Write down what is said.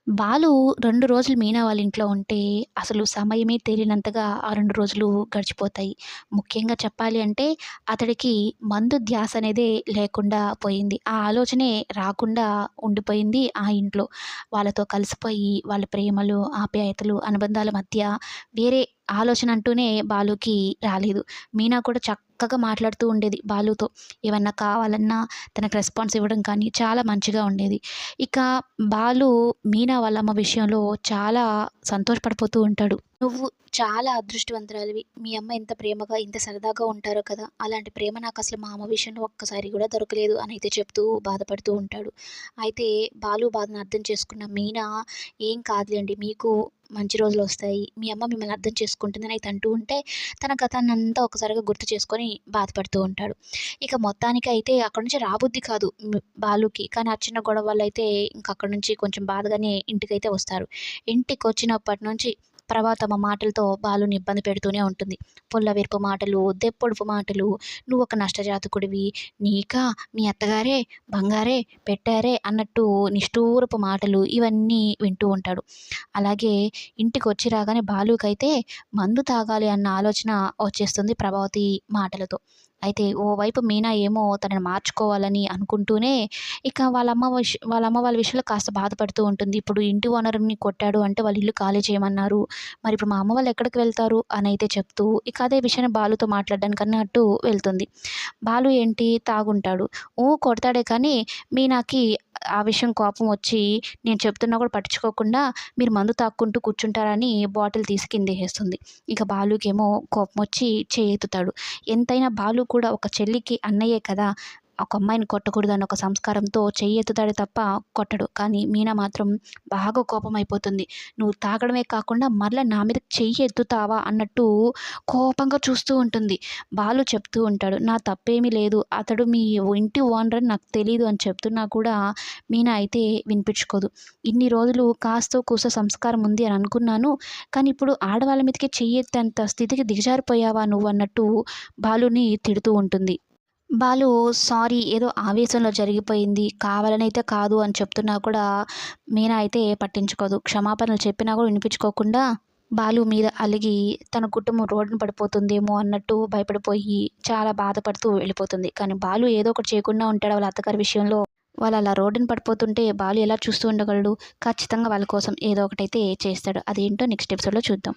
బాలు 2 రోజులు మీనా వాళ్ళ ఇంట్లో ఉంటే, అసలు సమయమే తెలియనంతగా ఆ 2 రోజులు గడిచిపోతాయి. ముఖ్యంగా చెప్పాలి అంటే, అతడికి మందు ధ్యాస అనేదే లేకుండా పోయింది. ఆ ఆలోచనే రాకుండా ఉండిపోయింది ఆ ఇంట్లో. వాళ్ళతో కలిసిపోయి, వాళ్ళ ప్రేమలు, ఆప్యాయతలు, అనుబంధాల మధ్య వేరే ఆలోచన అంటూనే బాలుకి రాలేదు. మీనా కూడా చక్కగా మాట్లాడుతూ ఉండేది బాలుతో. ఏవన్నా కావాలన్నా తనకు రెస్పాన్స్ ఇవ్వడం కానీ, చాలా మంచిగా ఉండేది. ఇక బాలు మీనా వాళ్ళమ్మ విషయంలో చాలా సంతోషపడిపోతూ ఉంటాడు. "నువ్వు చాలా అదృష్టవంతురాలివి. మీ అమ్మ ఎంత ప్రేమగా, ఇంత సరదాగా ఉంటారో కదా! అలాంటి ప్రేమ నాకసలు మా అమ్మ విషయంలో ఒక్కసారి గూడా దొరకలేదు" అనైతే చెప్తూ బాధపడుతూ ఉంటాడు. అయితే బాలు బాధను అర్థం చేసుకున్న మీనా, "ఏం కాదులెండి, మీకు మంచి రోజులొస్తాయి. మీ అమ్మ మిమ్మల్ని అర్థం చేసుకుంటుందని" అయితే అంటూ ఉంటే, తన గతాన్నంతా ఒకసారిగా గుర్తు చేసుకొని బాధపడుతూ ఉంటాడు. ఇక మొత్తానికైతే అక్కడి నుంచి రాబుద్ది కాదు బాలుకి. కానీ ఆ చిన్న గొడవ వల్ల అయితే ఇంక అక్కడి నుంచి కొంచెం బాధగానే ఇంటికైతే వస్తారు. ఇంటికొచ్చినప్పటి నుంచి ప్రభాతమ్మ మాటలతో బాలుని ఇబ్బంది పెడుతూనే ఉంటుంది. పుల్లవిరుపు మాటలు, దెప్పొడుపు మాటలు, "నువ్వొక నష్టజాతకుడివి, నీకా మీ అత్తగారే బంగారే పెట్టారే" అన్నట్టు నిష్ఠూరపు మాటలు ఇవన్నీ వింటూ ఉంటాడు. అలాగే ఇంటికొచ్చి రాగానే బాలుకైతే మందు తాగాలి అన్న ఆలోచన వచ్చేస్తుంది ప్రభావతి మాటలతో. అయితే ఓవైపు మీనా ఏమో తనని మార్చుకోవాలని అనుకుంటూనే, ఇక వాళ్ళమ్మ వాళ్ళ విషయంలో కాస్త బాధపడుతూ ఉంటుంది. ఇప్పుడు ఇంటి ఓనర్‌ని కొట్టాడు అంటే వాళ్ళ ఇల్లు ఖాళీ చేయమన్నారు. మరిప్పుడు మా అమ్మ వాళ్ళు ఎక్కడికి వెళ్తారు అనైతే చెప్తూ, ఇక అదే విషయాన్ని బాలుతో మాట్లాడడానికన్నట్టు వెళ్తుంది. బాలు ఏంటి తాగుంటాడు. కొడతాడే కానీ మీనాకి ఆ విషయం కోపం వచ్చి, నేను చెప్తున్నా కూడా పట్టించుకోకుండా మీరు మందు తాక్కుంటూ కూర్చుంటారని బాటిల్ తీసి కిందేసేస్తుంది. ఇక బాలుకేమో కోపమొచ్చి చేయెత్తుతాడు. ఎంతైనా బాలు కూడా ఒక చెల్లికి అన్నయ్యే కదా! ఒక అమ్మాయిని కొట్టకూడదన్న ఒక సంస్కారంతో చెయ్యెత్తుతాడే తప్ప కొట్టడు. కానీ మీనా మాత్రం బాగా కోపమైపోతుంది. "నువ్వు తాగడమే కాకుండా మరలా నా మీద చెయ్యి ఎత్తుతావా" అన్నట్టు కోపంగా చూస్తూ ఉంటుంది. బాలు చెప్తూ ఉంటాడు, "నా తప్పేమీ లేదు. అతడు మీ ఇంటి ఓనర్ అని నాకు తెలీదు" అని చెప్తున్నా కూడా మీనా అయితే వినిపించుకోదు. "ఇన్ని రోజులు కాస్తో కూస్తో సంస్కారం ఉంది అని అనుకున్నాను. కానీ ఇప్పుడు ఆడవాళ్ళ మీదకే చెయ్యెత్తేంత స్థితికి దిగజారిపోయావా నువ్వు" అన్నట్టు బాలుని తిడుతూ ఉంటుంది. బాలు సారీ, ఏదో ఆవేశంలో జరిగిపోయింది, కావాలనైతే కాదు అని చెప్తున్నా కూడా మీనా అయితే పట్టించుకోదు. క్షమాపణలు చెప్పినా కూడా వినిపించుకోకుండా బాలు మీద అలిగి తన కుటుంబం రోడ్డున పడిపోతుందేమో అన్నట్టు భయపడిపోయి చాలా బాధపడుతూ వెళ్ళిపోతుంది. కానీ బాలు ఏదో ఒకటి చేయకుండా ఉంటాడు వాళ్ళ అత్తగారి విషయంలో. వాళ్ళు అలా రోడ్డున పడిపోతుంటే బాలు ఎలా చూస్తూ ఉండగలడు? ఖచ్చితంగా వాళ్ళ కోసం ఏదో ఒకటైతే చేస్తాడు. అదేంటో నెక్స్ట్ ఎపిసోడ్‌లో చూద్దాం.